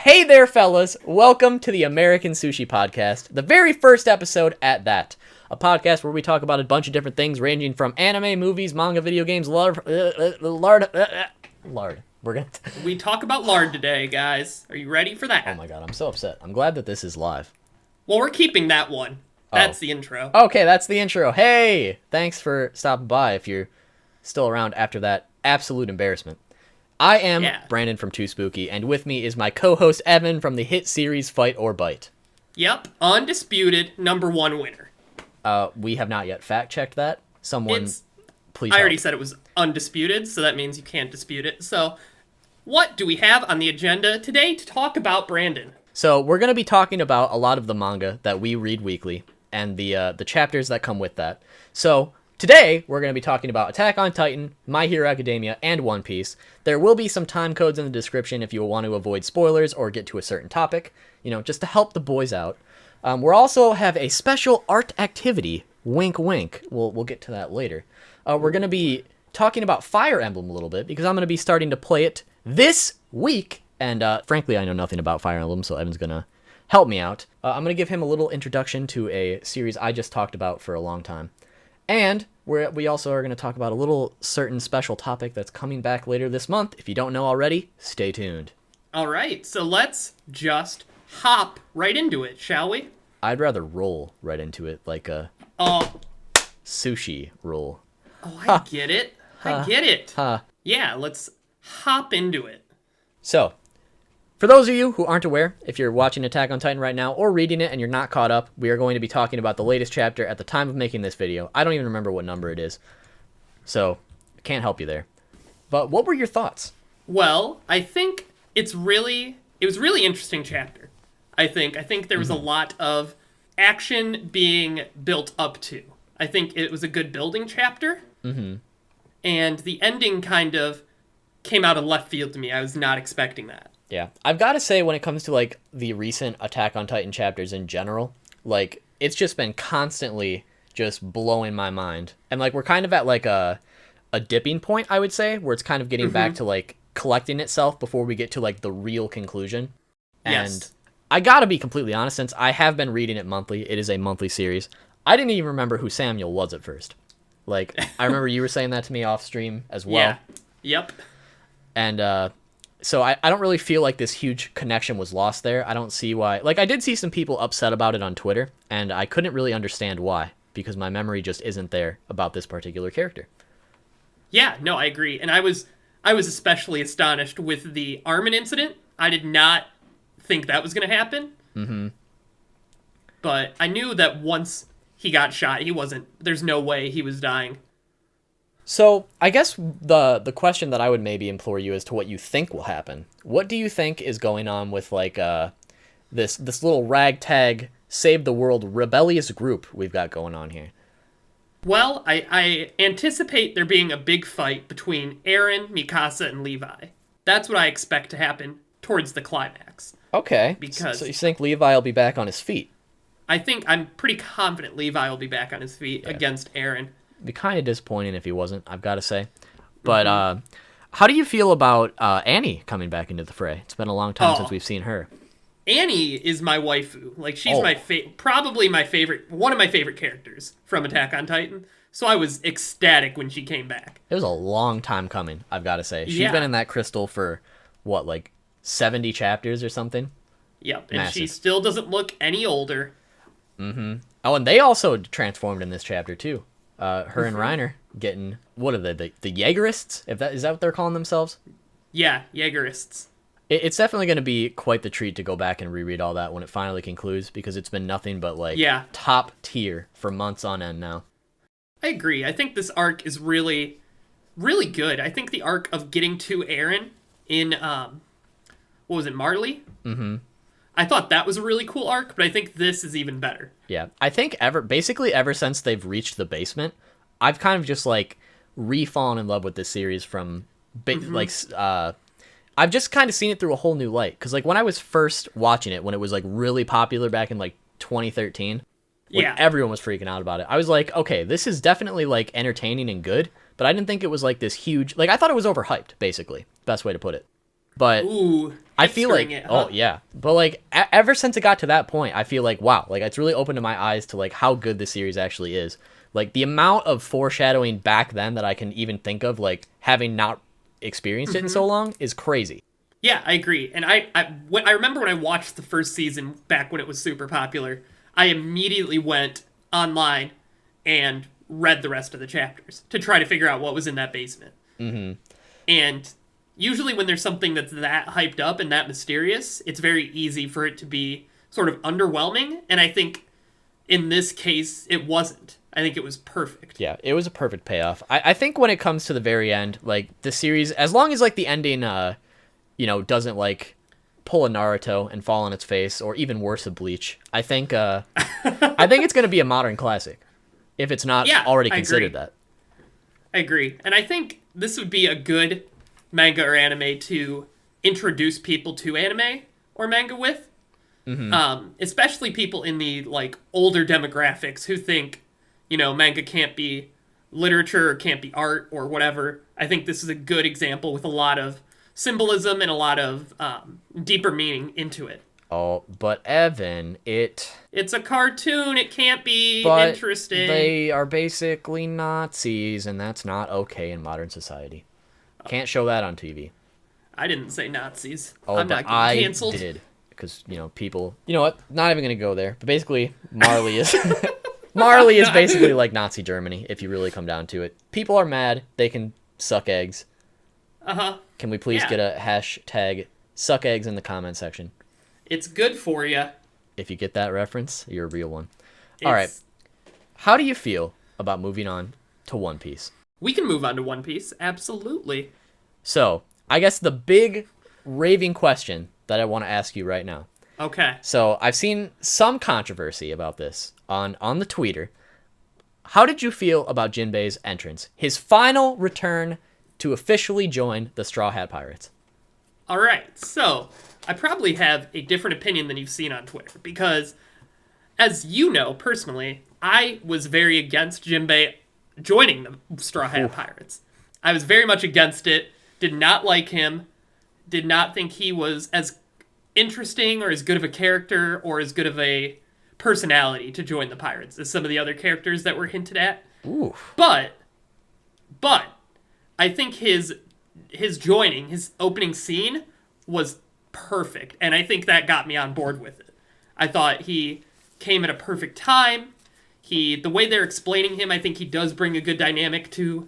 Hey there, fellas. Welcome to the American Sushi Podcast, the very first episode at that. A podcast where we talk about a bunch of different things ranging from anime, movies, manga, video games, lard. We talk about lard today, guys. Are you ready for that? Oh my god, I'm so upset. I'm glad that this is live. Well, we're keeping that one. That's the intro. Okay, that's the intro. Hey, thanks for stopping by if you're still around after that absolute embarrassment. I am Brandon from Too Spooky, and with me is my co-host Evan from the hit series Fight or Bite. Yep, undisputed #1 winner. We have not yet fact-checked that. Please I already said it was undisputed, so that means you can't dispute it. So, what do we have on the agenda today to talk about, Brandon? So, we're going to be talking about a lot of the manga that we read weekly, and the chapters that come with that. So, today, we're going to be talking about Attack on Titan, My Hero Academia, and One Piece. There will be some time codes in the description if you want to avoid spoilers or get to a certain topic, just to help the boys out. We'll also have a special art activity, wink wink. We'll get to that later. We're going to be talking about Fire Emblem a little bit, because I'm going to be starting to play it this week, and frankly, I know nothing about Fire Emblem, so Evan's going to help me out. I'm going to give him a little introduction to a series I just talked about for a long time. And we also are going to talk about a little certain special topic that's coming back later this month. If you don't know already, stay tuned. All right, so let's just hop right into it, shall we? I'd rather roll right into it, like a sushi roll. Oh, I get it. I get it. Yeah, let's hop into it. So, for those of you who aren't aware, if you're watching Attack on Titan right now or reading it and you're not caught up, we are going to be talking about the latest chapter at the time of making this video. I don't even remember what number it is, so I can't help you there. But what were your thoughts? Well, I think it was a really interesting chapter. I think there was a lot of action being built up to. I think it was a good building chapter. Mm-hmm. And the ending kind of came out of left field to me. I was not expecting that. Yeah, I've got to say, when it comes to, the recent Attack on Titan chapters in general, it's just been constantly just blowing my mind. And, we're kind of at, a dipping point, I would say, where it's kind of getting back to, collecting itself before we get to, the real conclusion. Yes. And I gotta be completely honest, since I have been reading it monthly, it is a monthly series, I didn't even remember who Samuel was at first. I remember you were saying that to me off stream as well. Yeah. Yep. And, so I don't really feel like this huge connection was lost there. I don't see why. I did see some people upset about it on Twitter, and I couldn't really understand why, because my memory just isn't there about this particular character. Yeah, no, I agree. And I was especially astonished with the Armin incident. I did not think that was going to happen. Mm-hmm. But I knew that once he got shot, there's no way he was dying. So, I guess the question that I would maybe implore you as to what you think will happen. What do you think is going on with, this little ragtag, save the world, rebellious group we've got going on here? Well, I anticipate there being a big fight between Eren, Mikasa, and Levi. That's what I expect to happen towards the climax. Okay, because so you think Levi will be back on his feet? I'm pretty confident Levi will be back on his feet against Eren. It'd be kind of disappointing if he wasn't, I've got to say. But how do you feel about Annie coming back into the fray? It's been a long time since we've seen her. Annie is my waifu. She's probably my favorite, one of my favorite characters from Attack on Titan. So I was ecstatic when she came back. It was a long time coming, I've got to say. She's been in that crystal for, 70 chapters or something? Yep, and Massive. She still doesn't look any older. Mm-hmm. Oh, and they also transformed in this chapter, too. Her and Reiner getting, what are they, the Jaegerists? Is that what they're calling themselves? Yeah, Jaegerists. It's definitely going to be quite the treat to go back and reread all that when it finally concludes, because it's been nothing but, top tier for months on end now. I agree. I think this arc is really, really good. I think the arc of getting to Eren in, what was it, Marley? Mm-hmm. I thought that was a really cool arc, but I think this is even better. Yeah, I think ever since they've reached the basement, I've kind of just re-fallen in love with this series from I've just kind of seen it through a whole new light. Because when I was first watching it, when it was really popular back in 2013, when everyone was freaking out about it, I was like, okay, this is definitely entertaining and good, but I didn't think it was this huge. I thought it was overhyped, basically, best way to put it. But ooh, I feel like, Hipstering it, huh? oh yeah, but like ever since it got to that point, I feel like wow, like it's really opened to my eyes to like how good the series actually is. Like the amount of foreshadowing back then that I can even think of, like having not experienced it in so long, is crazy. Yeah, I agree. And I remember when I watched the first season back when it was super popular, I immediately went online and read the rest of the chapters to try to figure out what was in that basement. Mm-hmm. And usually when there's something that's that hyped up and that mysterious, it's very easy for it to be sort of underwhelming. And I think in this case, it wasn't. I think it was perfect. Yeah, it was a perfect payoff. I think when it comes to the very end, like the series, as long as like the ending, doesn't like pull a Naruto and fall on its face, or even worse, a Bleach, I think it's going to be a modern classic, if it's not already considered that. I agree. And I think this would be a good manga or anime to introduce people to anime or manga with. Mm-hmm. Especially people in the like older demographics who think, manga can't be literature or can't be art or whatever. I think this is a good example with a lot of symbolism and a lot of deeper meaning into it. Oh, but Evan, it's a cartoon. It can't be interesting. They are basically Nazis, and that's not okay in modern society. Can't show that on TV. I didn't say Nazis. Oh, I'm not getting canceled. I did. Because, people... You know what? Not even going to go there. But basically, Marley is... Marley is basically like Nazi Germany, if you really come down to it. People are mad. They can suck eggs. Uh-huh. Can we please get a hashtag suck eggs in the comment section? It's good for you. If you get that reference, you're a real one. All right. How do you feel about moving on to One Piece? We can move on to One Piece. Absolutely. So, I guess the big raving question that I want to ask you right now. Okay. So, I've seen some controversy about this on the Twitter. How did you feel about Jinbei's entrance? His final return to officially join the Straw Hat Pirates. All right. So, I probably have a different opinion than you've seen on Twitter because, as you know, personally, I was very against Jinbei joining the Straw Hat Pirates. I was very much against it, did not like him, did not think he was as interesting or as good of a character or as good of a personality to join the Pirates as some of the other characters that were hinted at. Ooh. But I think his joining, his opening scene was perfect, and I think that got me on board with it. I thought he came at a perfect time. The way they're explaining him, I think he does bring a good dynamic to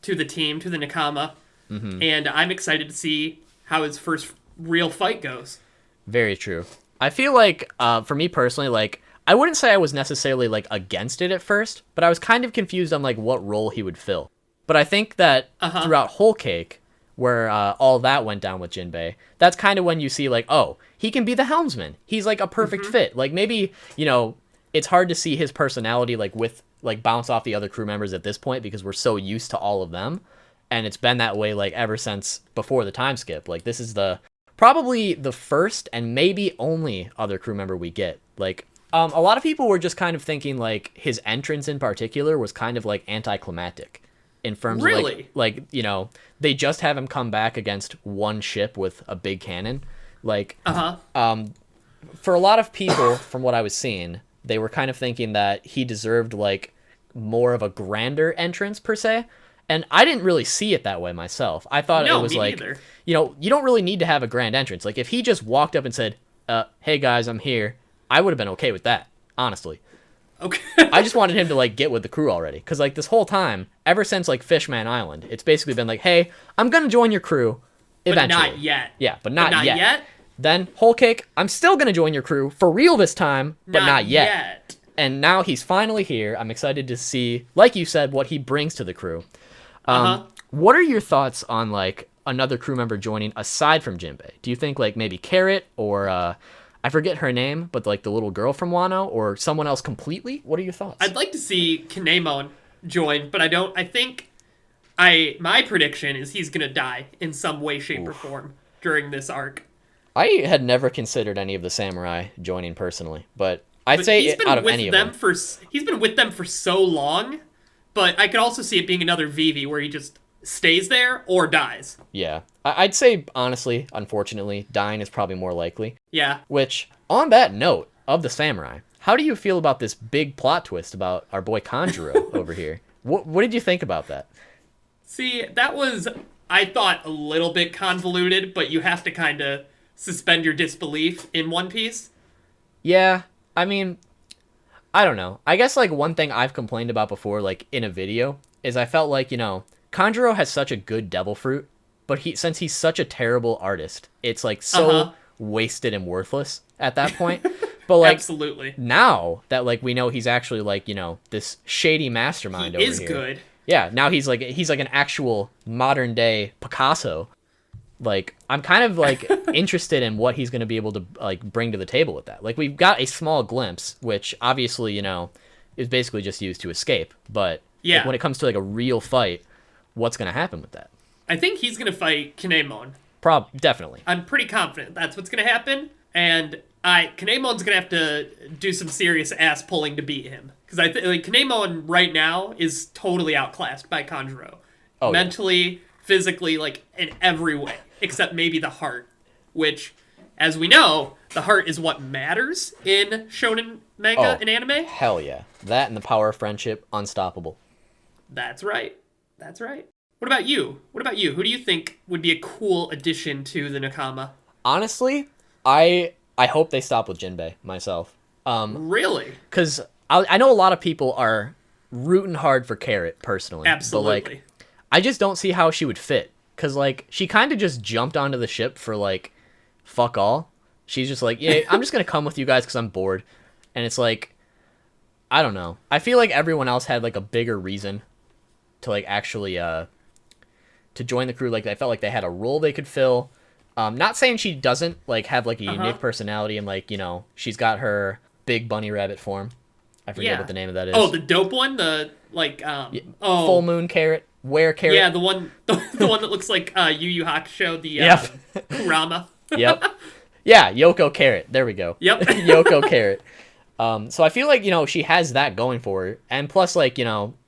the team, to the Nakama, and I'm excited to see how his first real fight goes. Very true. I feel like, for me personally, like, I wouldn't say I was necessarily, like, against it at first, but I was kind of confused on, like, what role he would fill. But I think that throughout Whole Cake, where all that went down with Jinbei, that's kind of when you see, like, oh, he can be the helmsman. He's, like, a perfect fit. Like, maybe, it's hard to see his personality, like, bounce off the other crew members at this point because we're so used to all of them. And it's been that way, like, ever since before the time skip. Like, this is probably the first and maybe only other crew member we get. Like, a lot of people were just kind of thinking, like, his entrance in particular was kind of, like, anticlimactic. In terms of, like, they just have him come back against one ship with a big cannon. Like, for a lot of people, from what I was seeing, they were kind of thinking that he deserved, like, more of a grander entrance, per se. And I didn't really see it that way myself. I thought it was like, neither. You don't really need to have a grand entrance. Like, if he just walked up and said, hey guys, I'm here, I would have been okay with that, honestly. Okay. I just wanted him to, like, get with the crew already. Because, like, this whole time, ever since, like, Fishman Island, it's basically been like, hey, I'm going to join your crew eventually. But not yet. Yeah, but not yet. Then, Whole Cake, I'm still going to join your crew for real this time, but not yet. And now he's finally here. I'm excited to see, like you said, what he brings to the crew. What are your thoughts on, like, another crew member joining aside from Jinbei? Do you think, like, maybe Carrot or, I forget her name, but, like, the little girl from Wano or someone else completely? What are your thoughts? I'd like to see Kinemon join, but my prediction is he's going to die in some way, shape, or form during this arc. I had never considered any of the samurai joining personally, but I'd say out of any of them. He's been with them for so long, but I could also see it being another Vivi where he just stays there or dies. Yeah. I'd say, honestly, unfortunately, dying is probably more likely. Yeah. Which, on that note of the samurai, how do you feel about this big plot twist about our boy Kanjuro over here? What did you think about that? See, that was, I thought, a little bit convoluted, but you have to kind of suspend your disbelief in One Piece. Yeah, I mean, I don't know. I guess, like, one thing I've complained about before, like, in a video, is I felt like, Kanjuro has such a good devil fruit, but since he's such a terrible artist, it's, like, so wasted and worthless at that point. But, like, absolutely. Now that, like, we know he's actually, like, this shady mastermind over here. He is good. Yeah, now he's like an actual modern day Picasso. Like, I'm kind of like interested in what he's going to be able to like bring to the table with that. Like, we've got a small glimpse, which obviously, is basically just used to escape. But yeah, like, when it comes to like a real fight, what's going to happen with that? I think he's going to fight Kinemon. Definitely. I'm pretty confident that's what's going to happen. And Kinemon's going to have to do some serious ass pulling to beat him. Because I think like Kinemon right now is totally outclassed by Kanjuro. Oh, mentally, physically, like in every way. Except maybe the heart. Which, as we know, the heart is what matters in shonen manga and anime. Hell yeah. That and the power of friendship, unstoppable. That's right. That's right. What about you? Who do you think would be a cool addition to the Nakama? Honestly, I hope they stop with Jinbei, myself. Really? Because I know a lot of people are rooting hard for Carrot, personally. Absolutely. But, like, I just don't see how she would fit. Because, like, she kind of just jumped onto the ship for, like, fuck all. She's just like, yeah, I'm just going to come with you guys because I'm bored. And it's like, I don't know. I feel like everyone else had, like, a bigger reason to, like, actually, to join the crew. Like, I felt like they had a role they could fill. Not saying she doesn't, like, have, like, a unique personality and, like, she's got her big bunny rabbit form. I forget what the name of that is. Oh, the dope one? The, like, Full moon carrot. Where carrot? Yeah, the one that looks like Yu Yu Hakusho, the Kurama. Yep. Yeah, Yoko Carrot. There we go. Yep. Yoko Carrot. So I feel like, she has that going for her. And plus, like,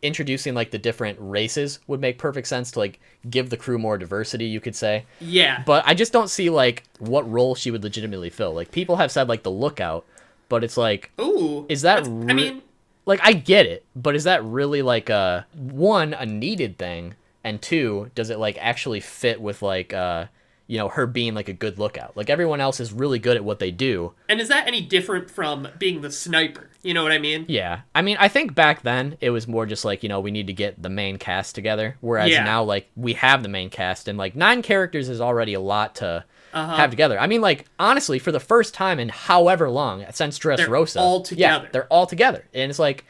introducing, like, the different races would make perfect sense to, like, give the crew more diversity, you could say. Yeah. But I just don't see, like, what role she would legitimately fill. Like, people have said, like, the lookout, but it's like... Ooh. Is that... I mean... Like, I get it, but is that really, like, one, a needed thing, and two, does it, like, actually fit with, like, her being, like, a good lookout? Like, everyone else is really good at what they do. And is that any different from being the sniper? You know what I mean? Yeah. I mean, I think back then, it was more just, like, we need to get the main cast together, whereas now, like, we have the main cast, and, like, 9 characters is already a lot to... have together. I mean, like, honestly, for the first time in however long since Dressrosa, they're all together. Yeah, they're all together, and it's like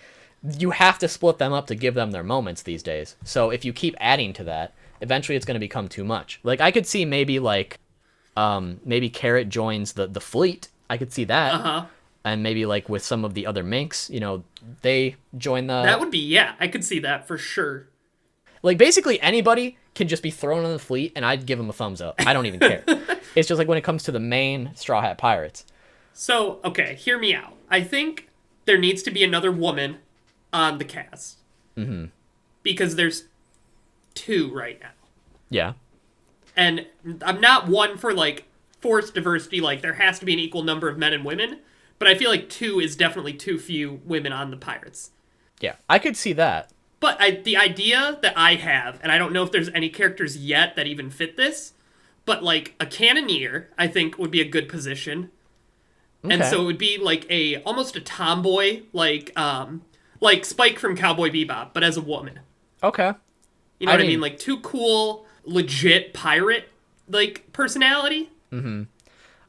you have to split them up to give them their moments these days. So if you keep adding to that, eventually it's going to become too much. Like, I could see maybe like, maybe Carrot joins the fleet. I could see that, and maybe like with some of the other minks, they join the. That would be I could see that for sure. Like, basically anybody can just be thrown on the fleet, and I'd give them a thumbs up. I don't even care. It's just like when it comes to the main Straw Hat Pirates. So, okay, hear me out. I think there needs to be another woman on the cast. Mm-hmm. Because there's 2 right now. Yeah. And I'm not one for, like, forced diversity, like, there has to be an equal number of men and women, but I feel like 2 is definitely too few women on the Pirates. Yeah, I could see that. But the idea that I have, and I don't know if there's any characters yet that even fit this, but, like, a cannoneer, I think, would be a good position. Okay. And so it would be, like, almost a tomboy, like Spike from Cowboy Bebop, but as a woman. Okay. You know what I mean? Like, too cool, legit pirate, like, personality. Mm-hmm.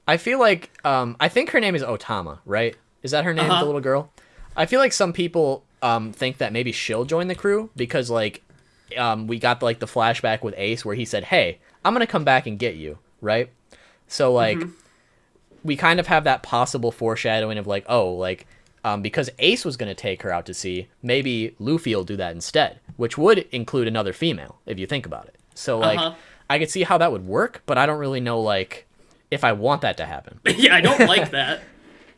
I feel like, I think her name is Otama, right? Is that her name, the little girl? I feel like some people... think that maybe she'll join the crew because, like, we got, like, the flashback with Ace where he said, hey, I'm going to come back and get you, right? So, like, we kind of have that possible foreshadowing of, like, oh, like, because Ace was going to take her out to sea, maybe Luffy will do that instead, which would include another female, if you think about it. So, like, I could see how that would work, but I don't really know, like, if I want that to happen. Yeah, I don't like that.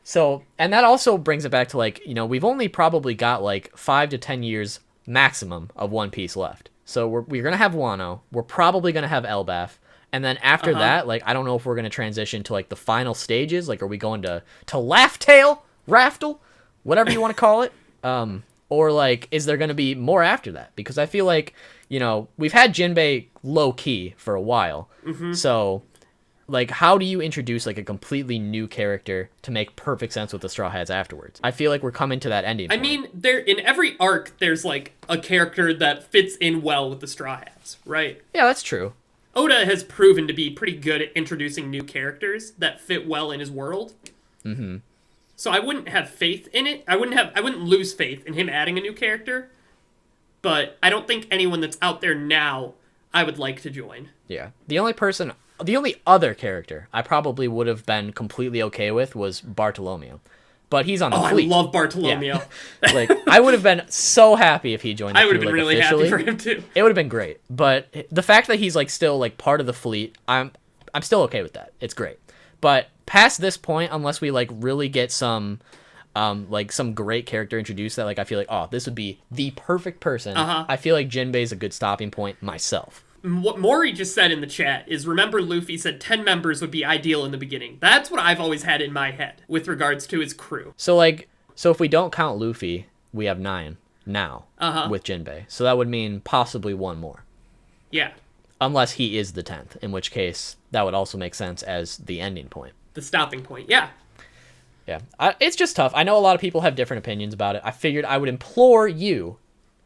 So, and that also brings it back to, like, we've only probably got, like, 5 to 10 years maximum of One Piece left. So we're gonna have Wano. We're probably gonna have Elbaf. And then after that, like, I don't know if we're going to transition to, like, the final stages. Like, are we going to Laugh-Tail? Raftel? Whatever you want to call it. Or, like, is there going to be more after that? Because I feel like, you know, we've had Jinbei low-key for a while. Mm-hmm. So, like, how do you introduce, like, a completely new character to make perfect sense with the Straw Hats afterwards? I feel like we're coming to that ending point. I mean, in every arc, there's, like, a character that fits in well with the Straw Hats, right? Yeah, that's true. Oda has proven to be pretty good at introducing new characters that fit well in his world. Mm-hmm. So I wouldn't have faith in it. I wouldn't lose faith in him adding a new character. But I don't think anyone that's out there now I would like to join. Yeah. The only other character I probably would have been completely okay with was Bartolomeo. But he's on the fleet. I love Bartolomeo. Yeah. Like, I would have been so happy if he joined the crew, I would have been really officially. happy for him too. It would have been great. But the fact that he's, like, still, like, part of the fleet, I'm still okay with that. It's great. But past this point, unless we, like, really get some great character introduced that, like, I feel like, oh, this would be the perfect person. I feel like Jinbei's a good stopping point myself. What Maury just said in the chat is, remember Luffy said 10 members would be ideal in the beginning. That's what I've always had in my head with regards to his crew. So if we don't count Luffy, we have 9 now with Jinbei. So that would mean possibly one more. Yeah. Unless he is the 10th, in which case that would also make sense as the ending point. The stopping point, yeah. Yeah. It's just tough. I know a lot of people have different opinions about it. I figured I would implore you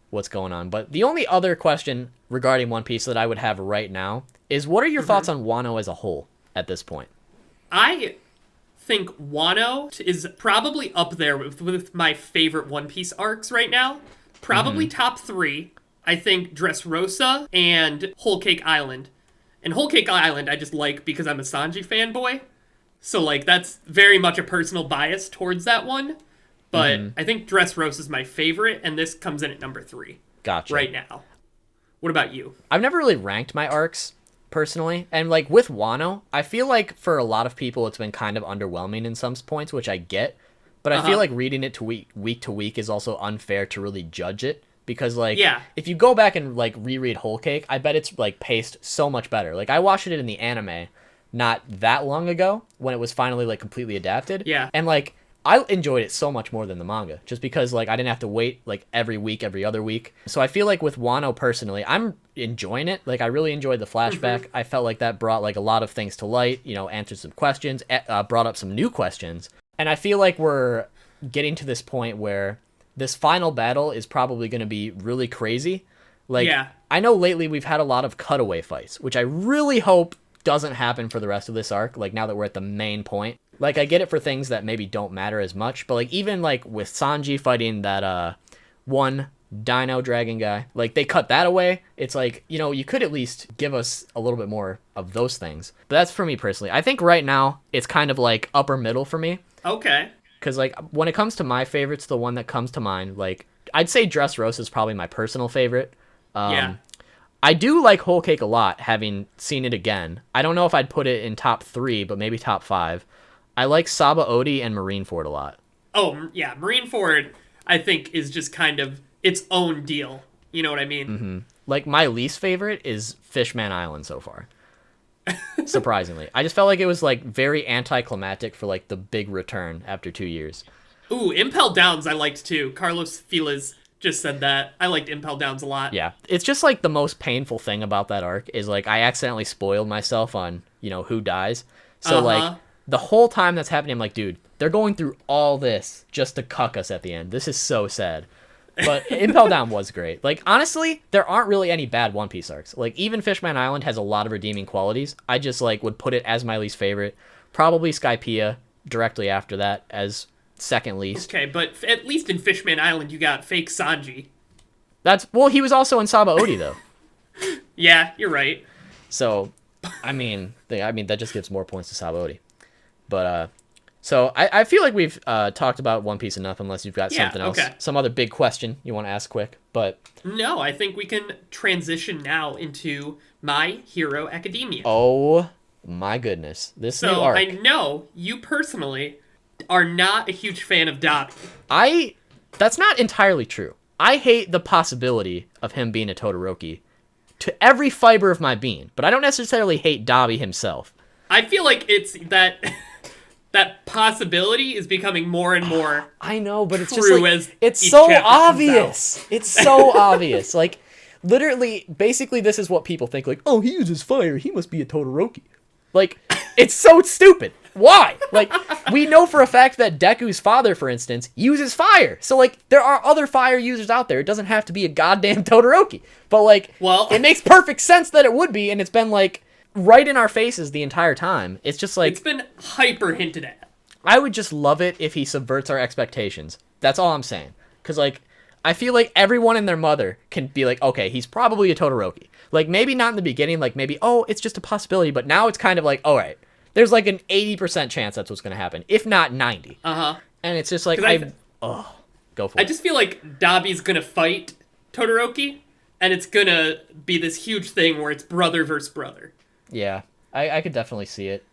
what's going on. But the only other question regarding One Piece that I would have right now is, what are your thoughts on Wano as a whole at this point? I think Wano is probably up there with my favorite One Piece arcs right now. Probably top 3. I think Dressrosa and Whole Cake Island. And Whole Cake Island I just like because I'm a Sanji fanboy. So, like, that's very much a personal bias towards that one. But I think Dressrosa is my favorite, and this comes in at number 3. Gotcha. Right now. What about you? I've never really ranked my arcs, personally. And, like, with Wano, I feel like for a lot of people it's been kind of underwhelming in some points, which I get. But I feel like reading it to week to week is also unfair to really judge it. Because, like, if you go back and, like, reread Whole Cake, I bet it's, like, paced so much better. Like, I watched it in the anime not that long ago when it was finally, like, completely adapted. Yeah. And, like, I enjoyed it so much more than the manga, just because, like, I didn't have to wait, like, every week, every other week. So I feel like with Wano, personally, I'm enjoying it. Like, I really enjoyed the flashback. I felt like that brought, like, a lot of things to light, you know, answered some questions, brought up some new questions. And I feel like we're getting to this point where this final battle is probably going to be really crazy. Like, I know lately we've had a lot of cutaway fights, which I really hope doesn't happen for the rest of this arc, like, now that we're at the main point. Like, I get it for things that maybe don't matter as much, but, like, even, like, with Sanji fighting that, one Dino Dragon guy, like, they cut that away. It's like, you know, you could at least give us a little bit more of those things. But that's for me personally. I think right now, it's kind of, like, upper middle for me. Okay. Because, like, when it comes to my favorites, the one that comes to mind, like, I'd say Dressrosa is probably my personal favorite. I do like Whole Cake a lot, having seen it again. I don't know if I'd put it in top 3, but maybe top 5. I like Saba Odi and Marineford a lot. Oh, yeah. Marineford, I think, is just kind of its own deal. You know what I mean? Mm-hmm. Like, my least favorite is Fishman Island so far. Surprisingly. I just felt like it was, like, very anticlimactic for, like, the big return after 2 years. Ooh, Impel Downs I liked, too. Carlos Filas just said that. I liked Impel Downs a lot. Yeah. It's just, like, the most painful thing about that arc is, like, I accidentally spoiled myself on, you know, who dies. So, like, the whole time that's happening, I'm like, dude, they're going through all this just to cuck us at the end. This is so sad. But Impel Down was great. Like, honestly, there aren't really any bad One Piece arcs. Like, even Fishman Island has a lot of redeeming qualities. I just, like, would put it as my least favorite. Probably Skypiea directly after that as second least. Okay, but at least in Fishman Island, you got fake Sanji. Well, he was also in Saba Odi, though. Yeah, you're right. So, I mean, that just gives more points to Saba Odi. But, so I feel like we've talked about One Piece enough, unless you've got something else. Some other big question you want to ask quick, but... No, I think we can transition now into My Hero Academia. Oh, my goodness. This new arc. So, I know you personally are not a huge fan of Dabi. That's not entirely true. I hate the possibility of him being a Todoroki to every fiber of my being, but I don't necessarily hate Dobby himself. I feel like it's that that possibility is becoming more and more. I know, but it's just true like as it's each so chapter comes obvious. It's so obvious. Like literally, basically, this is what people think. Like, oh, he uses fire. He must be a Todoroki. Like, it's so stupid. Why? Like, we know for a fact that Deku's father, for instance, uses fire. So, like, there are other fire users out there. It doesn't have to be a goddamn Todoroki. But, like, Well, it makes perfect sense that it would be, and it's been, like, right in our faces the entire time. It's just, like... It's been hyper hinted at. I would just love it if he subverts our expectations. That's all I'm saying. Because, like, I feel like everyone and their mother can be like, okay, he's probably a Todoroki. Like, maybe not in the beginning, like, maybe, oh, it's just a possibility. But now it's kind of like, all right. There's like an 80% chance that's what's going to happen, if not 90. Uh-huh. And it's just like, go for it. I just feel like Dobby's going to fight Todoroki, and it's going to be this huge thing where it's brother versus brother. Yeah, I could definitely see it.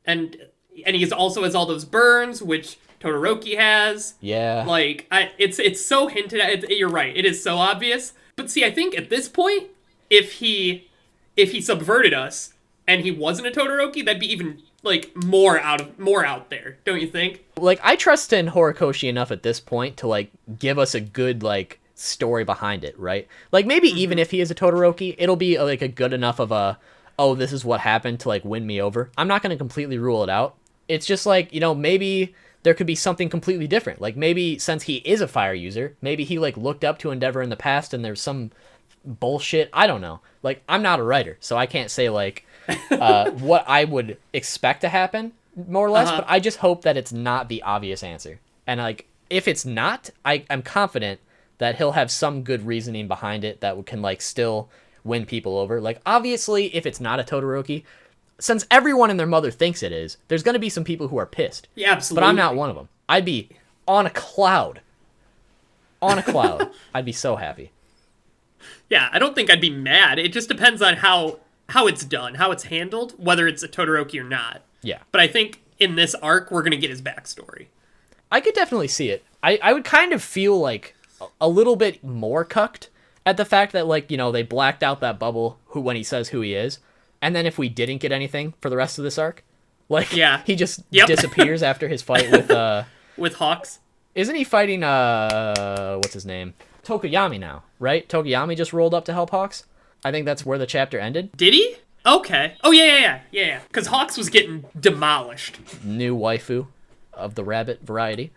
And he also has all those burns, which Todoroki has. Yeah. Like, it's so hinted at. You're right. It is so obvious. But see, I think at this point, if he subverted us, and he wasn't a Todoroki, that'd be even, like, more out there, don't you think? Like, I trust in Horikoshi enough at this point to, like, give us a good, like, story behind it, right? Like, maybe even if he is a Todoroki, it'll be, like, a good enough of a, oh, this is what happened to, like, win me over. I'm not going to completely rule it out. It's just, like, you know, maybe there could be something completely different. Like, maybe since he is a fire user, maybe he, like, looked up to Endeavor in the past and there's some bullshit. I don't know. Like, I'm not a writer, so I can't say, like... what I would expect to happen, more or less, but I just hope that it's not the obvious answer. And, like, if it's not, I'm confident that he'll have some good reasoning behind it that can, like, still win people over. Like, obviously, if it's not a Todoroki, since everyone and their mother thinks it is, there's going to be some people who are pissed. Yeah, absolutely. But I'm not one of them. I'd be on a cloud. On a cloud. I'd be so happy. Yeah, I don't think I'd be mad. It just depends on how it's done, how it's handled, whether it's a Todoroki or not. Yeah. But I think in this arc, we're going to get his backstory. I could definitely see it. I would kind of feel like a little bit more cucked at the fact that, like, you know, they blacked out that bubble when he says who he is. And then if we didn't get anything for the rest of this arc, like, yeah. he just disappears after his fight with Hawks. Isn't he fighting, what's his name? Tokoyami now, right? Tokoyami just rolled up to help Hawks. I think that's where the chapter ended. Did he? Okay. Oh, yeah. Because Hawks was getting demolished. New waifu of the rabbit variety.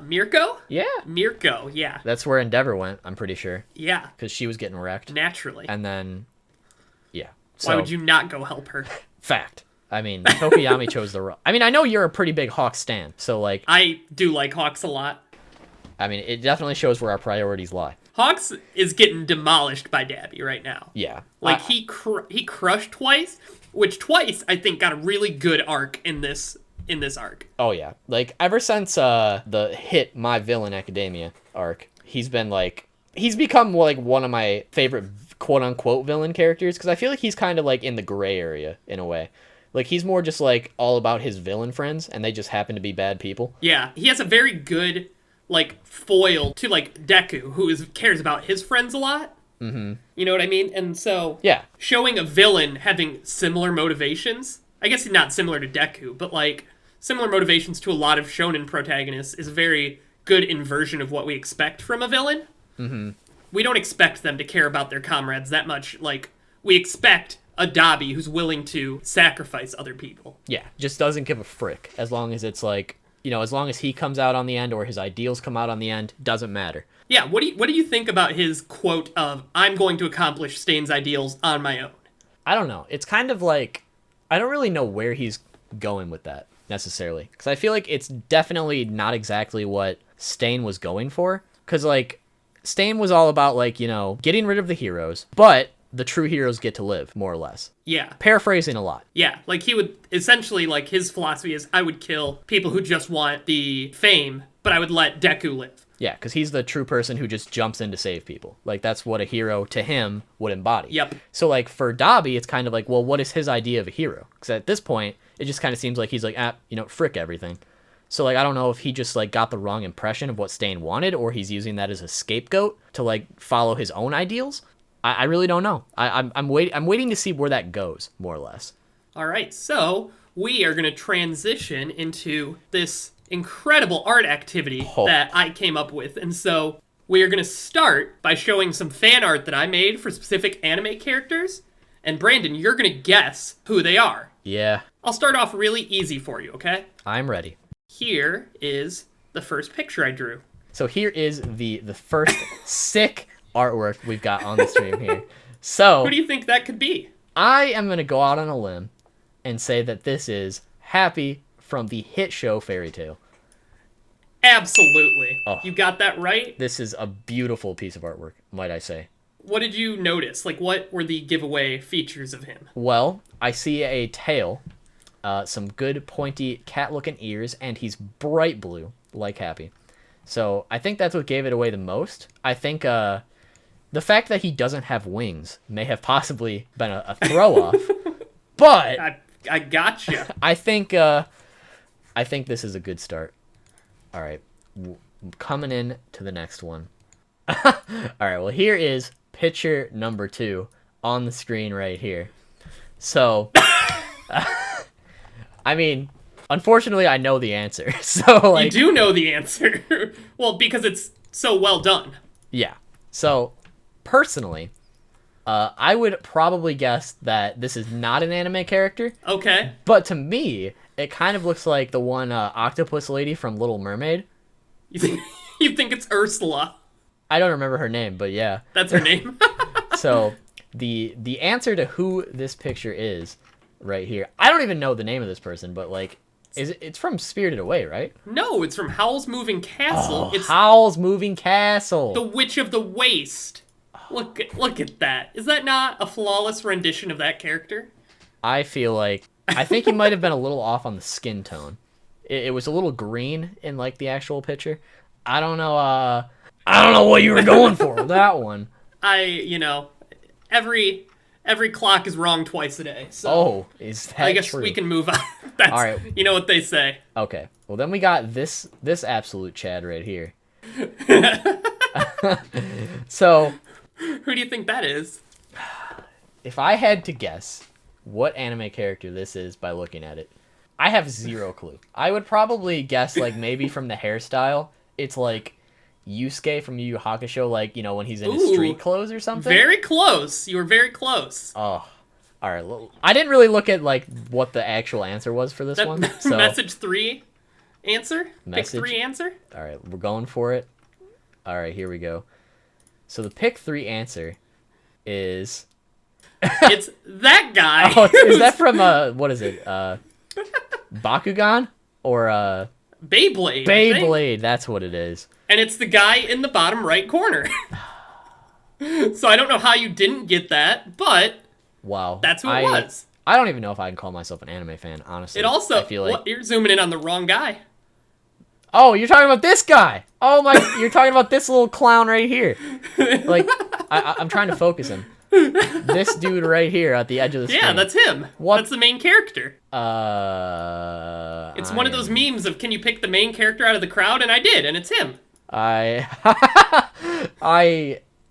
Mirko? Yeah. Mirko, yeah. That's where Endeavor went, I'm pretty sure. Yeah. Because she was getting wrecked. Naturally. And then, yeah. Why would you not go help her? Fact. I mean, Tokoyami chose the I mean, I know you're a pretty big Hawks stan, so, like... I do like Hawks a lot. I mean, it definitely shows where our priorities lie. Hawks is getting demolished by Dabby right now. Yeah. Like, he crushed twice, which twice, I think, got a really good arc in this arc. Oh, yeah. Like, ever since the hit My Villain Academia arc, he's been, like... He's become, like, one of my favorite quote-unquote villain characters, because I feel like he's kind of, like, in the gray area, in a way. Like, he's more just, like, all about his villain friends, and they just happen to be bad people. Yeah, he has a very good... like, foil to, like, Deku, who cares about his friends a lot. Mm-hmm. You know what I mean? And so, yeah, showing a villain having similar motivations, I guess not similar to Deku, but, like, similar motivations to a lot of shonen protagonists is a very good inversion of what we expect from a villain. Mm-hmm. We don't expect them to care about their comrades that much. Like, we expect a Dobby who's willing to sacrifice other people. Yeah, just doesn't give a frick, as long as it's, like... You know, as long as he comes out on the end or his ideals come out on the end, doesn't matter. Yeah, what do you think about his quote of, I'm going to accomplish Stain's ideals on my own? I don't know. It's kind of like, I don't really know where he's going with that, necessarily. Because I feel like it's definitely not exactly what Stain was going for. Because, like, Stain was all about, like, you know, getting rid of the heroes, but the true heroes get to live, more or less. Yeah. Paraphrasing a lot. Yeah, like he would, essentially, like his philosophy is, I would kill people who just want the fame, but I would let Deku live. Yeah, because he's the true person who just jumps in to save people. Like, that's what a hero, to him, would embody. Yep. So, like, for Dobby, it's kind of like, well, what is his idea of a hero? Because at this point, it just kind of seems like he's like, you know, frick everything. So, like, I don't know if he just, like, got the wrong impression of what Stain wanted, or he's using that as a scapegoat to, like, follow his own ideals. I really don't know. I'm waiting to see where that goes, more or less. All right, so we are going to transition into this incredible art activity that I came up with. And so we are going to start by showing some fan art that I made for specific anime characters. And Brandon, you're going to guess who they are. Yeah. I'll start off really easy for you, okay? I'm ready. Here is the first picture I drew. So here is the first sick artwork we've got on the stream here. So who do you think that could be? I am going to go out on a limb and say that this is Happy from the hit show Fairy Tail. Absolutely. Oh. You got that right? This is a beautiful piece of artwork, might I say. What did you notice? Like, what were the giveaway features of him? Well, I see a tail, some good pointy cat-looking ears, and he's bright blue, like Happy. So I think that's what gave it away the most. I think the fact that he doesn't have wings may have possibly been a throw-off, but I gotcha. I think this is a good start. All right, coming in to the next one. All right, well, here is picture number 2 on the screen right here. So, I mean, unfortunately, I know the answer. So, like, you do know the answer. Well, because it's so well done. Yeah. So, personally, I would probably guess that this is not an anime character. Okay. But to me, it kind of looks like the one octopus lady from Little Mermaid. You think it's Ursula? I don't remember her name, but yeah. That's her name. So, the answer to who this picture is right here. I don't even know the name of this person, but like it's from Spirited Away, right? No, it's from Howl's Moving Castle. Oh, It's Howl's Moving Castle. the Witch of the Waste. Look at that. Is that not a flawless rendition of that character? I think he might have been a little off on the skin tone. It was a little green in like the actual picture. I don't know what you were going for with that one. Every clock is wrong twice a day. So oh, is that I guess true? we can move on. That's, all right. You know what they say. Okay. Well, then we got this absolute Chad right here. So, who do you think that is? if I had to guess what anime character this is by looking at it, I have zero clue. I would probably guess like maybe from the hairstyle, it's like Yusuke from Yu Yu Hakusho, like, you know, when he's in his street clothes or something. Very close. You were very close. Oh, all right. Well, I didn't really look at like what the actual answer was for this one. So message 3 answer? Message? Pick 3 answer? All right, we're going for it. All right, here we go. So the pick 3 answer is it's that guy. Oh, is that from what is it? Bakugan or Beyblade? Beyblade, that's what it is. And it's the guy in the bottom right corner. So I don't know how you didn't get that, but wow, that's who it was. I don't even know if I can call myself an anime fan, honestly. It also, I feel like you're zooming in on the wrong guy. Oh, you're talking about this guy. Oh my, you're talking about this little clown right here. Like, I'm trying to focus him. This dude right here at the edge of the screen. Yeah, that's him. What? That's the main character. It's one of I those memes of, can you pick the main character out of the crowd? And I did, and it's him.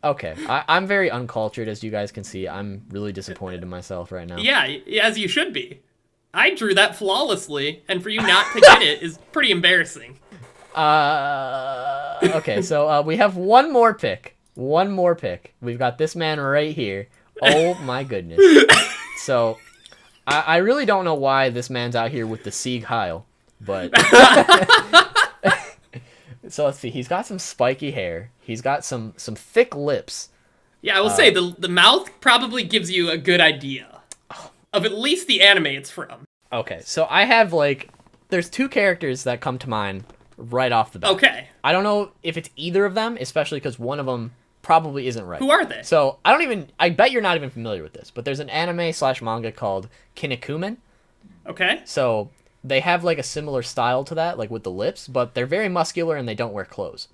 Okay. I'm very uncultured, as you guys can see. I'm really disappointed in myself right now. Yeah, as you should be. I drew that flawlessly, and for you not to get it is pretty embarrassing. Okay, so we have one more pick. One more pick. We've got this man right here. Oh my goodness. So, I really don't know why this man's out here with the Sieg Heil, but... So let's see. He's got some spiky hair. He's got some thick lips. Yeah, I will say the mouth probably gives you a good idea of at least the anime it's from. Okay, so I have there's 2 characters that come to mind right off the bat. Okay. I don't know if it's either of them, especially because one of them probably isn't right. Who are they? So I bet you're not even familiar with this, but there's an anime/manga called Kinnikuman. Okay. So they have a similar style to that, with the lips, but they're very muscular and they don't wear clothes.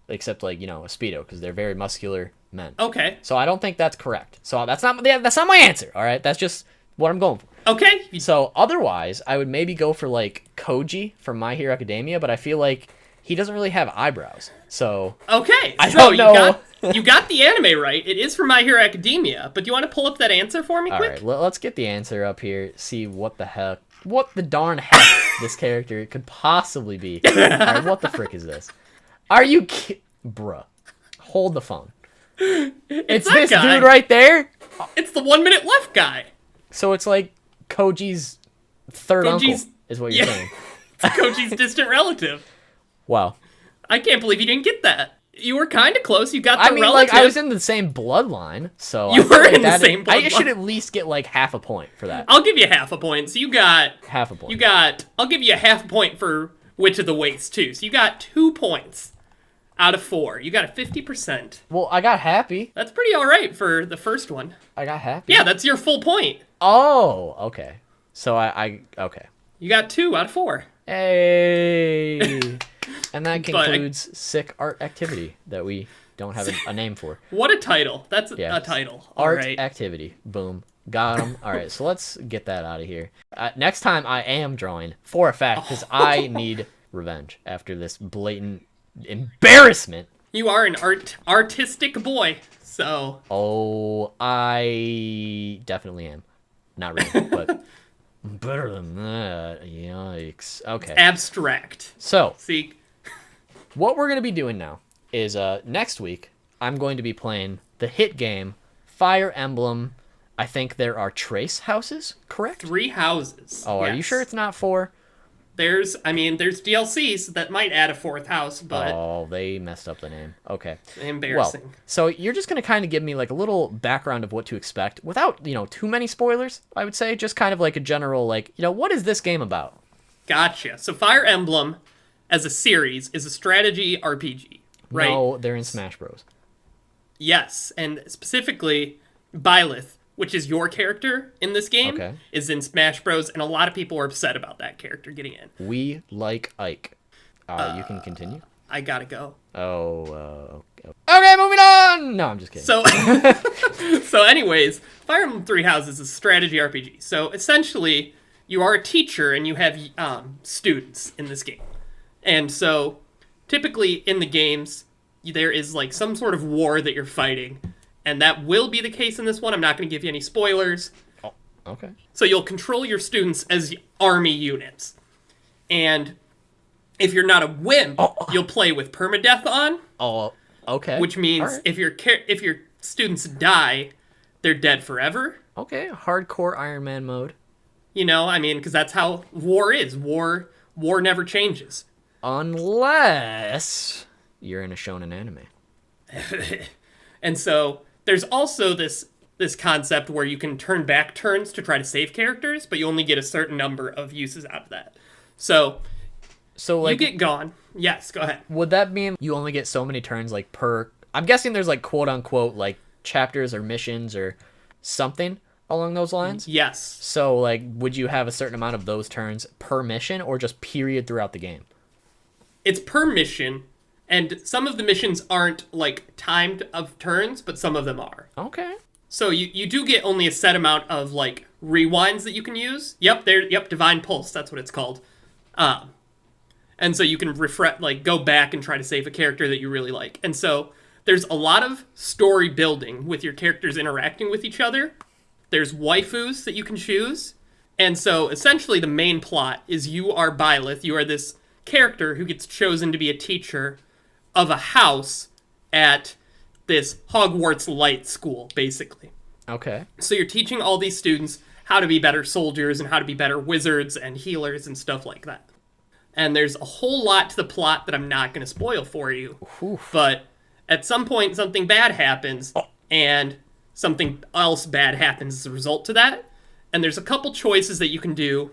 Except a Speedo, because they're very muscular men. Okay. So I don't think that's correct. So that's not my answer, all right? That's just what I'm going for. Okay. So otherwise, I would maybe go for Koji from My Hero Academia, but I feel like he doesn't really have eyebrows. So okay. I So don't know. You got the anime right. It is from My Hero Academia. But do you want to pull up that answer for me All quick? right, let's get the answer up here. See what the darn heck this character could possibly be. All right, what the frick is this? Are you bruh? Hold the phone. It's this guy. dude right there. It's the 1 minute left guy. So it's like Koji's third uncle, is what you're saying. It's Koji's distant relative. Wow. I can't believe you didn't get that. You were kind of close. You got the relative. Like, I was in the same bloodline, so... You were in the same bloodline. I should at least get, like, half a point for that. I'll give you half a point. So you got... Half a point. I'll give you a half a point for Witch of the Waste, too. So you got 2 points out of 4. You got a 50%. Well, I got happy. That's pretty all right for the first one. I got happy? Yeah, that's your full point. Oh, okay. So okay. You got 2 out of 4. Hey! And that concludes sick art activity that we don't have a name for. What a title. That's a title. Art right. activity. Boom. Got him. All right, so let's get that out of here. Next time I am drawing, for a fact, because I need revenge after this blatant embarrassment. You are an artistic boy, so... Oh, I definitely am. Not really, but better than that. Yikes. Okay. It's abstract. So, see, what we're going to be doing now is next week, I'm going to be playing the hit game Fire Emblem. I think there are trace houses, correct? 3 houses. Oh, are you sure it's not 4? There's DLCs that might add a 4th house, but... Oh, they messed up the name. Okay. Embarrassing. Well, so you're just going to kind of give me like a little background of what to expect without, too many spoilers, I would say. Just kind of like a general, like, what is this game about? Gotcha. So Fire Emblem, as a series, is a strategy RPG, right? No, they're in Smash Bros. Yes, and specifically, Byleth, which is your character in this game, is in Smash Bros. And a lot of people are upset about that character getting in. We like Ike. You can continue. I gotta go. Okay, moving on! No, I'm just kidding. So anyways, Fire Emblem 3 Houses is a strategy RPG. So essentially, you are a teacher and you have students in this game. And so, typically in the games, there is like some sort of war that you're fighting. And that will be the case in this one. I'm not going to give you any spoilers. Oh, okay. So you'll control your students as army units. And if you're not a wimp, you'll play with permadeath on. Oh, okay. Which means if your students die, they're dead forever. Okay, hardcore Iron Man mode. Because that's how war is. War never changes. Unless you're in a shonen anime. And so there's also this concept where you can turn back turns to try to save characters, but you only get a certain number of uses out of that. So like, you get gone. Yes, go ahead. Would that mean you only get so many turns like per... I'm guessing there's like quote unquote like chapters or missions or something along those lines? Yes. So like would you have a certain amount of those turns per mission or just period throughout the game? It's per mission. And some of the missions aren't, like, timed of turns, but some of them are. Okay. So you do get only a set amount of, like, rewinds that you can use. Yep, Divine Pulse, that's what it's called. And so you can go back and try to save a character that you really like. And so there's a lot of story building with your characters interacting with each other. There's waifus that you can choose. And so essentially the main plot is you are Byleth. You are this character who gets chosen to be a teacher of a house at this Hogwarts Light School, basically. Okay. So you're teaching all these students how to be better soldiers and how to be better wizards and healers and stuff like that. And there's a whole lot to the plot that I'm not going to spoil for you. Oof. But at some point, something bad happens, and something else bad happens as a result to that. And there's a couple choices that you can do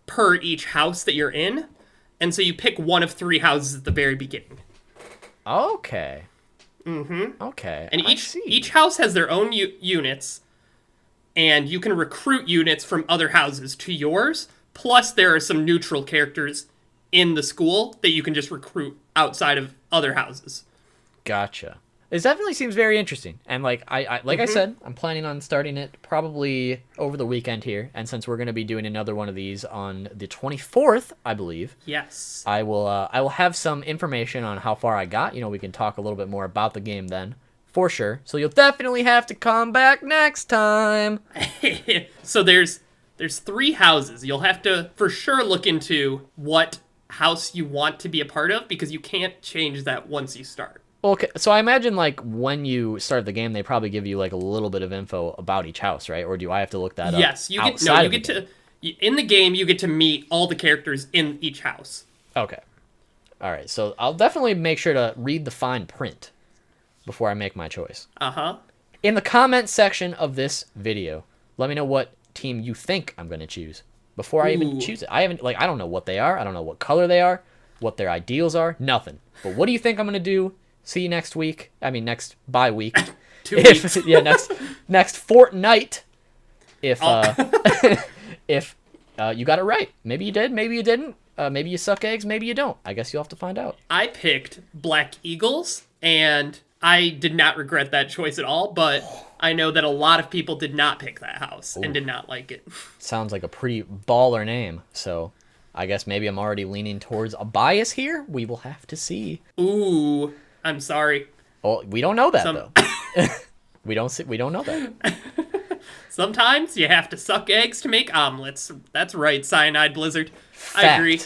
per each house that you're in. And so you pick one of 3 houses at the very beginning. Okay. Mm-hmm. Okay. And each house has their own units, and you can recruit units from other houses to yours. Plus, there are some neutral characters in the school that you can just recruit outside of other houses. Gotcha. This definitely seems very interesting. And like I said, I'm planning on starting it probably over the weekend here. And since we're going to be doing another one of these on the 24th, I believe. Yes. I will have some information on how far I got. We can talk a little bit more about the game then for sure. So you'll definitely have to come back next time. So there's 3 houses. You'll have to for sure look into what house you want to be a part of, because you can't change that once you start. Okay, so I imagine like when you start the game, they probably give you like a little bit of info about each house, right? Or do I have to look that up? Yes, you get to in the game you get to meet all the characters in each house. Okay. All right. So I'll definitely make sure to read the fine print before I make my choice. Uh-huh. In the comment section of this video, let me know what team you think I'm going to choose before I even choose it. I don't know what they are. I don't know what color they are, what their ideals are, nothing. But what do you think I'm going to do? See you next week. I mean, next bye week. 2 weeks. Yeah, next fortnight. If you got it right. Maybe you did, maybe you didn't. Maybe you suck eggs, maybe you don't. I guess you'll have to find out. I picked Black Eagles, and I did not regret that choice at all, but I know that a lot of people did not pick that house and did not like it. Sounds like a pretty baller name, so I guess maybe I'm already leaning towards a bias here. We will have to see. Ooh, I'm sorry. Well, we don't know that, though. We don't know that. Sometimes you have to suck eggs to make omelets. That's right, Cyanide Blizzard. Fact. I agree.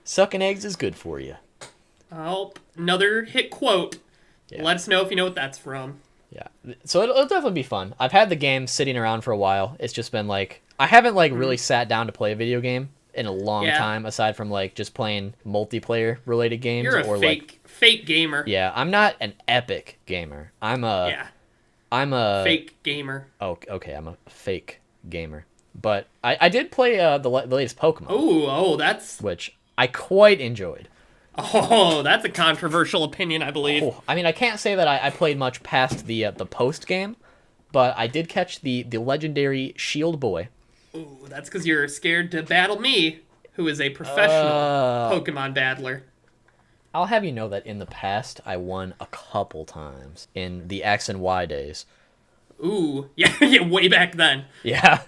Sucking eggs is good for you. Oh, another hit quote. Yeah. Let us know if you know what that's from. Yeah. So it'll definitely be fun. I've had the game sitting around for a while. It's just been like, I haven't like really sat down to play a video game in a long time, aside from like just playing multiplayer related games. You're a fake gamer. Yeah, I'm not an epic gamer. I'm a fake gamer. Oh, okay, I'm a fake gamer. But I did play the latest Pokemon. Oh, that's... Which I quite enjoyed. Oh, that's a controversial opinion, I believe. Oh, I mean, I can't say that I played much past the post game, but I did catch the legendary Shield Boy. Ooh, that's because you're scared to battle me, who is a professional Pokemon battler. I'll have you know that in the past, I won a couple times in the X and Y days. Ooh, yeah, way back then. Yeah.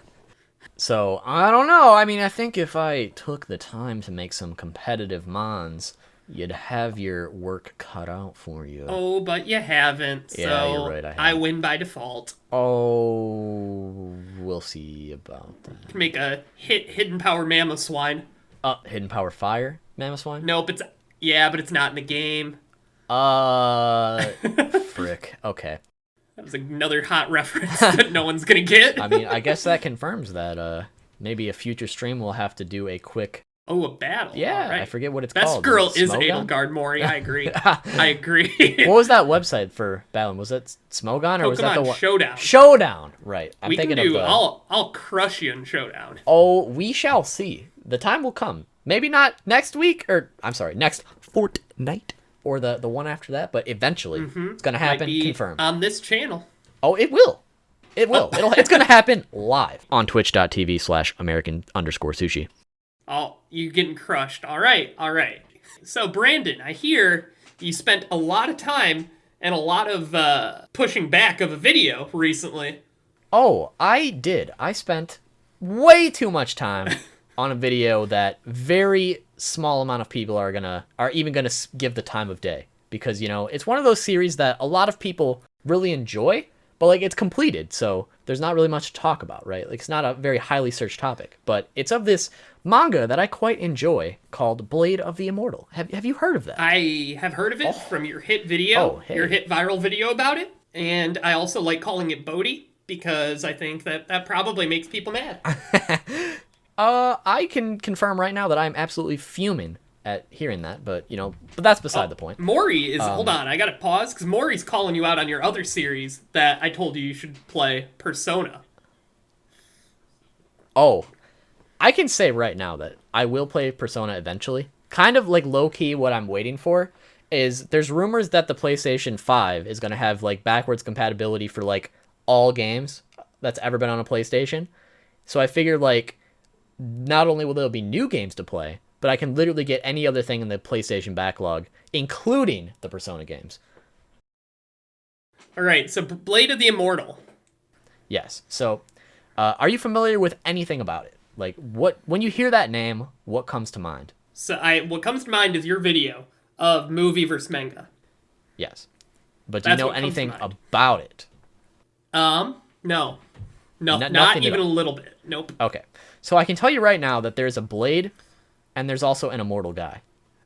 So, I don't know. I mean, I think if I took the time to make some competitive mons, you'd have your work cut out for you. Oh, but you haven't, so yeah, you're right, I win by default. Oh, we'll see about that. You can make a Hidden Power Mamoswine. Hidden Power Fire Mamoswine? Nope, but it's not in the game. Frick. Okay. That was another hot reference that no one's gonna get. I mean, I guess that confirms that maybe a future stream will have to do a quick... Oh, a battle. Yeah, right. I forget what it's Best called. girl is Smogon? Edelgard Mori. I agree. I agree. What was that website for battling? Was that Smogon or was that the one? Showdown. Showdown. Right. I'm thinking of the... I'll crush you in Showdown. Oh, we shall see. The time will come. Maybe not next week, or I'm sorry, next fortnight, or the one after that, but eventually it's gonna happen. Confirmed on this channel. Oh, it will. It will. It's gonna happen live on twitch.tv/American_sushi. Oh, you getting crushed. All right. So, Brandon, I hear you spent a lot of time and a lot of pushing back of a video recently. Oh, I did. I spent way too much time on a video that very small amount of people are even gonna give the time of day, because it's one of those series that a lot of people really enjoy, but like it's completed, so there's not really much to talk about, right? Like it's not a very highly searched topic, but it's of this manga that I quite enjoy called Blade of the Immortal. Have you heard of that? I have heard of it from your hit video, your hit viral video about it, and I also like calling it Bodhi because I think that probably makes people mad. I can confirm right now that I'm absolutely fuming at hearing that, but that's beside the point. Maury is, hold on, I gotta pause, because Maury's calling you out on your other series that I told you should play, Persona. Oh, I can say right now that I will play Persona eventually. Kind of like low-key what I'm waiting for is there's rumors that the PlayStation 5 is going to have like backwards compatibility for like all games that's ever been on a PlayStation. So I figured like not only will there be new games to play, but I can literally get any other thing in the PlayStation backlog, including the Persona games. All right, so Blade of the Immortal. Yes. So, are you familiar with anything about it? Like, when you hear that name, what comes to mind? So, what comes to mind is your video of movie versus manga. Yes. But do you know anything about it? No. No, not even a little bit. Nope. Okay. So I can tell you right now that there's a blade and there's also an immortal guy.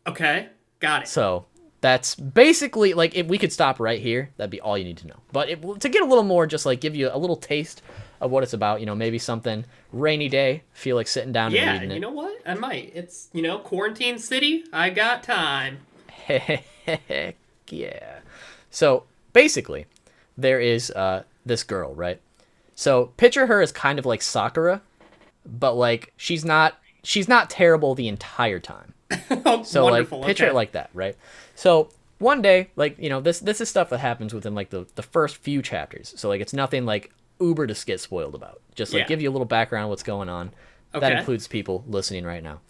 Okay. Got it. So that's basically, like, if we could stop right here, that'd be all you need to know. But to get a little more, just, like, give you a little taste of what it's about, maybe something rainy day, feel like sitting down and reading it. Yeah, you know what? I might. It's, quarantine city. I got time. Heck yeah. So, basically, there is this girl, right? So, picture her as kind of like Sakura, but, like, she's not terrible the entire time. So, wonderful. Like, picture it like that, right? So, one day, like, this is stuff that happens within, like, the first few chapters. So, like, it's nothing, like, uber to get spoiled about. Just, like, give you a little background on what's going on. Okay. That includes people listening right now.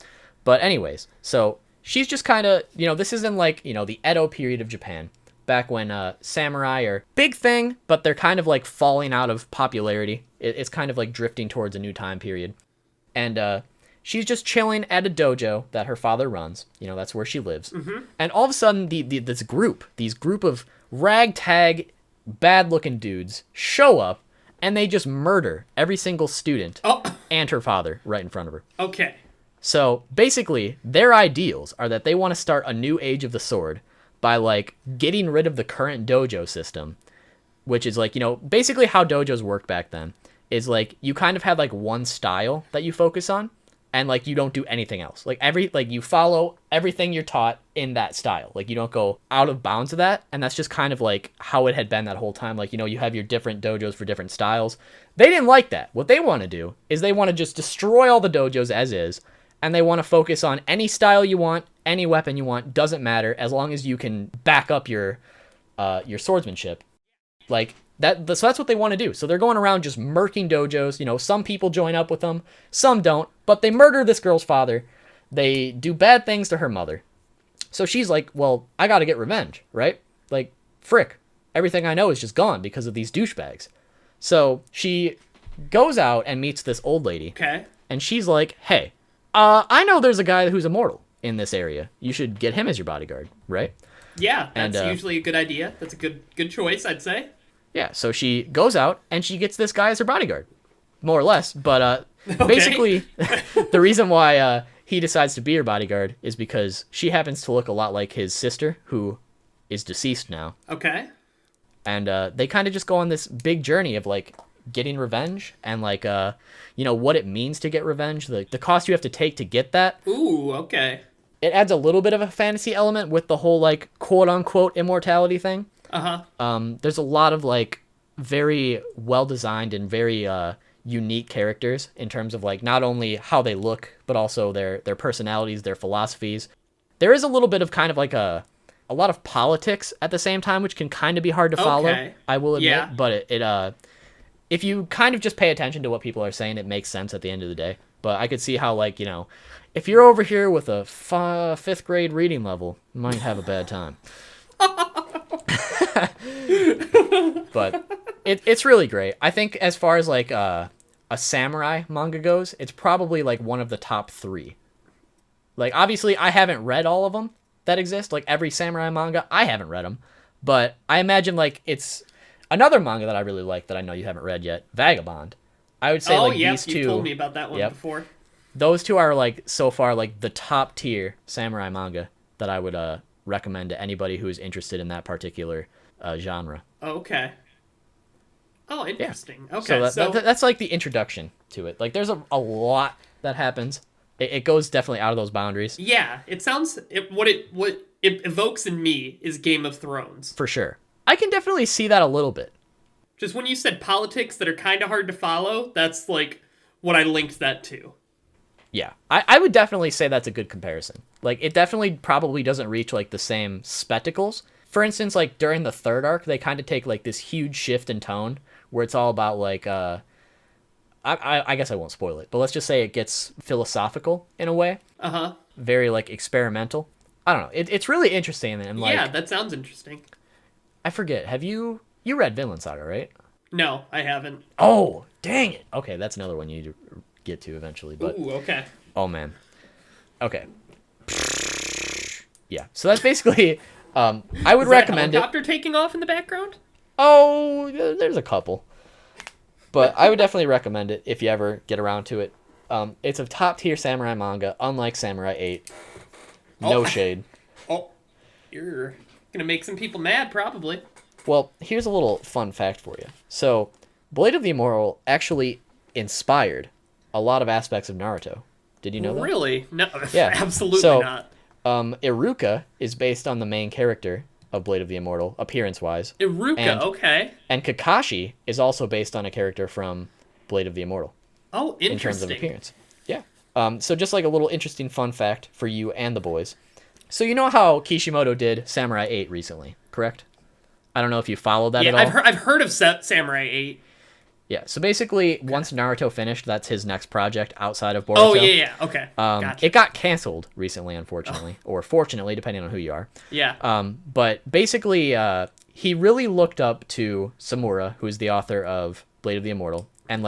But anyways, so she's just kind of, this is in, like, the Edo period of Japan. Back when samurai are big thing, but they're kind of, like, falling out of popularity. It's kind of, like, drifting towards a new time period. And, she's just chilling at a dojo that her father runs. That's where she lives. Mm-hmm. And all of a sudden, these group of ragtag, bad-looking dudes show up, and they just murder every single student and her father right in front of her. Okay. So, basically, their ideals are that they want to start a new age of the sword by, like, getting rid of the current dojo system, which is, like, basically how dojos worked back then, is, like, you kind of had, like, one style that you focus on, and, like, you don't do anything else. Like, you follow everything you're taught in that style. Like, you don't go out of bounds of that, and that's just kind of, like, how it had been that whole time. Like, you have your different dojos for different styles. They didn't like that. What they want to do is they want to just destroy all the dojos as is, and they want to focus on any style you want, any weapon you want, doesn't matter, as long as you can back up your swordsmanship. Like, so that's what they want to do. So they're going around just murking dojos. Some people join up with them, some don't, but they murder this girl's father. They do bad things to her mother. So she's like, well, I got to get revenge, right? Like, frick, everything I know is just gone because of these douchebags. So she goes out and meets this old lady. Okay. And she's like, hey, I know there's a guy who's immortal in this area. You should get him as your bodyguard, right? Yeah, that's usually a good idea. That's a good choice, I'd say. Yeah, so she goes out, and she gets this guy as her bodyguard, more or less. But basically, the reason why he decides to be her bodyguard is because she happens to look a lot like his sister, who is deceased now. Okay. And they kind of just go on this big journey of, like, getting revenge and, like, what it means to get revenge, the cost you have to take to get that. Ooh, okay. It adds a little bit of a fantasy element with the whole, like, quote-unquote immortality thing. Uh-huh. There's a lot of, like, very well-designed and very unique characters in terms of, like, not only how they look, but also their personalities, their philosophies. There is a little bit of kind of, like, a lot of politics at the same time, which can kind of be hard to follow, I will admit. Yeah. But it if you kind of just pay attention to what people are saying, it makes sense at the end of the day. But I could see how, like, if you're over here with a 5th grade reading level, you might have a bad time. But it's really great. I think as far as, like, a samurai manga goes, it's probably, like, one of the top 3. Like, obviously, I haven't read all of them that exist. Like, every samurai manga, I haven't read them. But I imagine, like, it's another manga that I really like that I know you haven't read yet, Vagabond. I would say, these two... you told me about that one before. Those two are, like, so far, like, the top tier samurai manga that I would recommend to anybody who is interested in that particular genre. Okay. Oh, interesting. Yeah. Okay, so that's like the introduction to it. Like, there's a lot that happens. It goes definitely out of those boundaries. Yeah, it sounds what it evokes in me is Game of Thrones. For sure, I can definitely see that a little bit. Just when you said politics that are kind of hard to follow, that's like what I linked that to. Yeah, I would definitely say that's a good comparison. Like, it definitely probably doesn't reach, like, the same spectacles. For instance, like, during the 3rd arc, they kind of take, like, this huge shift in tone where it's all about, like, I guess I won't spoil it, but let's just say it gets philosophical in a way. Uh-huh. Very, like, experimental. I don't know. It's really interesting. And, like, yeah, that sounds interesting. I forget. Have you read Vinland Saga, right? No, I haven't. Oh, dang it. Okay, that's another one you need to get to eventually. But, ooh, okay. Oh, man. Okay. Yeah, so that's basically I would Is that recommend it. helicopter taking off in the background? Oh, there's a couple. But I would definitely recommend it if you ever get around to it. It's a top-tier samurai manga, unlike Samurai 8. No shade. Oh, you're gonna make some people mad, probably. Well, here's a little fun fact for you. So, Blade of the Immortal actually inspired a lot of aspects of Naruto. Did you know that? Really? No, Yeah. absolutely So, not. Iruka is based on the main character of Blade of the Immortal, appearance-wise. Iruka, okay. And Kakashi is also based on a character from Blade of the Immortal. Oh, In interesting. terms of appearance. Yeah. So just like a little interesting fun fact for you and the boys. So you know how Kishimoto did Samurai 8 recently, correct? I don't know if you followed that at all. I've heard of Samurai 8. Yeah, so basically, once Naruto finished, that's his next project outside of Boruto. Oh, yeah, okay. Gotcha. It got canceled recently, unfortunately. Or fortunately, depending on who you are. Yeah. But basically, he really looked up to Samura, who's the author of Blade of the Immortal. And,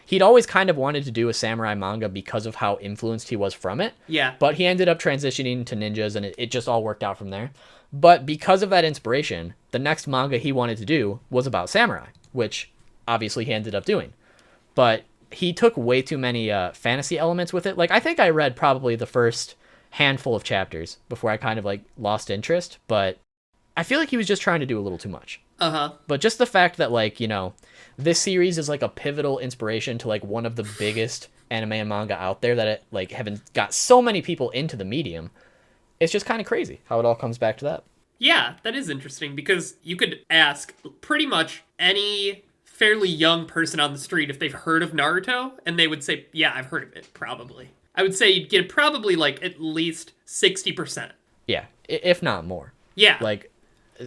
he'd always kind of wanted to do a samurai manga because of how influenced he was from it. Yeah. But he ended up transitioning to ninjas, and it just all worked out from there. But because of that inspiration, the next manga he wanted to do was about samurai, which obviously he ended up doing. But he took way too many fantasy elements with it. Like, I think I read probably the first handful of chapters before I kind of, lost interest. But I feel like he was just trying to do a little too much. But just the fact that, this series is, a pivotal inspiration to, one of the biggest anime and manga out there that it, haven't got so many people into the medium. It's just kind of crazy how it all comes back to that. Yeah, that is interesting because you could ask pretty much any fairly young person on the street if they've heard of Naruto, and they would say, yeah, I've heard of it, probably. I would say you'd get probably, at least 60%. Yeah, if not more. Yeah.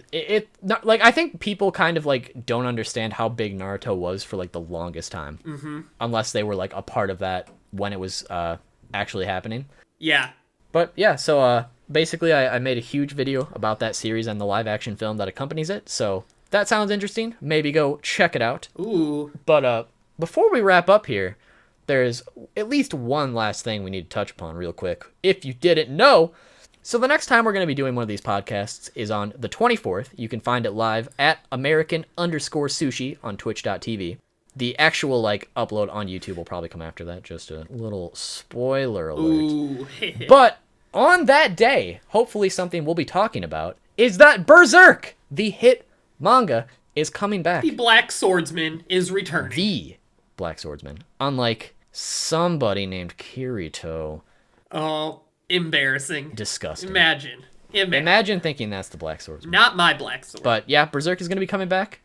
I think people kind of, don't understand how big Naruto was for, the longest time. Mm-hmm. Unless they were, a part of that when it was actually happening. Yeah. But, yeah, so, basically, I made a huge video about that series and the live-action film that accompanies it, so that sounds interesting. Maybe go check it out. Ooh. But before we wrap up here, there's at least one last thing we need to touch upon real quick, if you didn't know. So the next time we're going to be doing one of these podcasts is on the 24th. You can find it live at American_Sushi on twitch.tv. The actual, upload on YouTube will probably come after that. Just a little spoiler alert. Ooh. But on that day, hopefully something we'll be talking about is that BERSERK, the hit manga, is coming back. The Black Swordsman is returning. The Black Swordsman. Unlike somebody named Kirito. Oh, embarrassing. Disgusting. Imagine thinking that's the Black Swordsman. Not my Black Sword. But yeah, BERSERK is going to be coming back.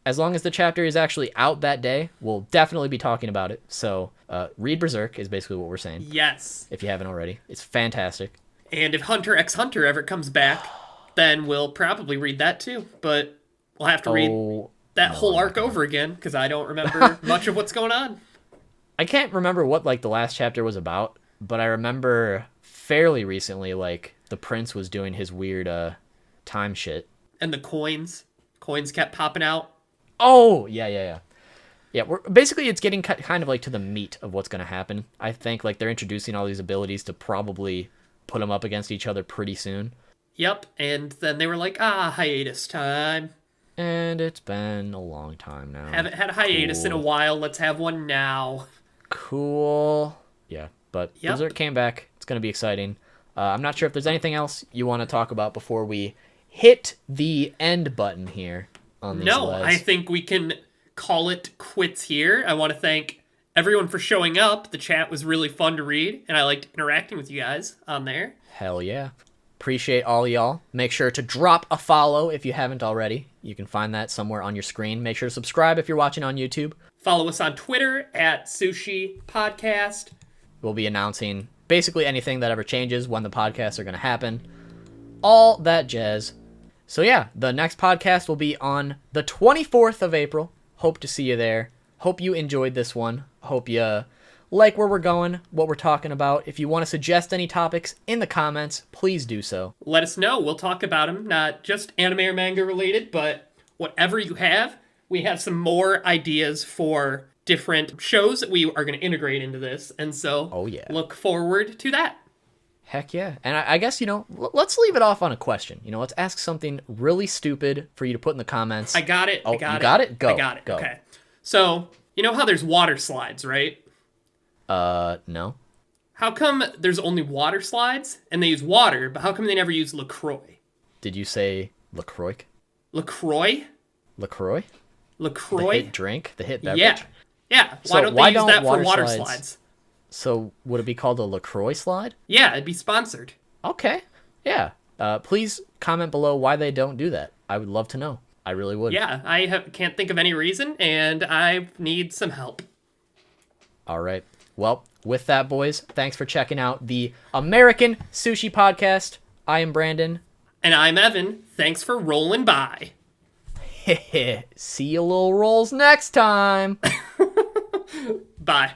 As long as the chapter is actually out that day, we'll definitely be talking about it. So read BERSERK is basically what we're saying. Yes. If you haven't already. It's fantastic. And if Hunter x Hunter ever comes back, then we'll probably read that too. But we'll have to read that whole arc over again because I don't remember much of what's going on. I can't remember what the last chapter was about, but I remember fairly recently the prince was doing his weird time shit. And the coins kept popping out. Oh, yeah. Yeah, it's getting kind of to the meat of what's going to happen. I think they're introducing all these abilities to probably put them up against each other pretty soon. Yep, and then they were like, hiatus time. And it's been a long time now. Haven't had a hiatus in a while. Let's have one now. Cool. Yeah, but BERSERK came back. It's going to be exciting. I'm not sure if there's anything else you want to talk about before we hit the end button here on these lives. I think we can call it quits here. I want to thank everyone for showing up. The chat was really fun to read, and I liked interacting with you guys on there. Hell yeah. Appreciate all y'all. Make sure to drop a follow if you haven't already. You can find that somewhere on your screen. Make sure to subscribe if you're watching on YouTube. Follow us on Twitter at Sushi Podcast. We'll be announcing basically anything that ever changes, when the podcasts are going to happen. All that jazz. So yeah, the next podcast will be on the 24th of April. Hope to see you there. Hope you enjoyed this one. Hope you like where we're going, what we're talking about. If you want to suggest any topics in the comments, please do so. Let us know. We'll talk about them. Not just anime or manga related, but whatever you have. We have some more ideas for different shows that we are going to integrate into this. And so look forward to that. Heck yeah. And I guess, let's leave it off on a question. Let's ask something really stupid for you to put in the comments. I got it. Oh, I got you it. got it? Go. I got it. Go. Okay. So, you know how there's water slides, right? No. How come there's only water slides and they use water, but how come they never use LaCroix? Did you say LaCroix? LaCroix? LaCroix? LaCroix? The hit drink? The hit beverage? Yeah. Yeah. Why don't they use that for water slides? So would it be called a LaCroix slide? Yeah, it'd be sponsored. Okay. Yeah. Please comment below why they don't do that. I would love to know. I really would. Yeah, I can't think of any reason, and I need some help. All right. Well, with that, boys, thanks for checking out the American Sushi Podcast. I am Brandon. And I'm Evan. Thanks for rolling by. See you little rolls next time. Bye.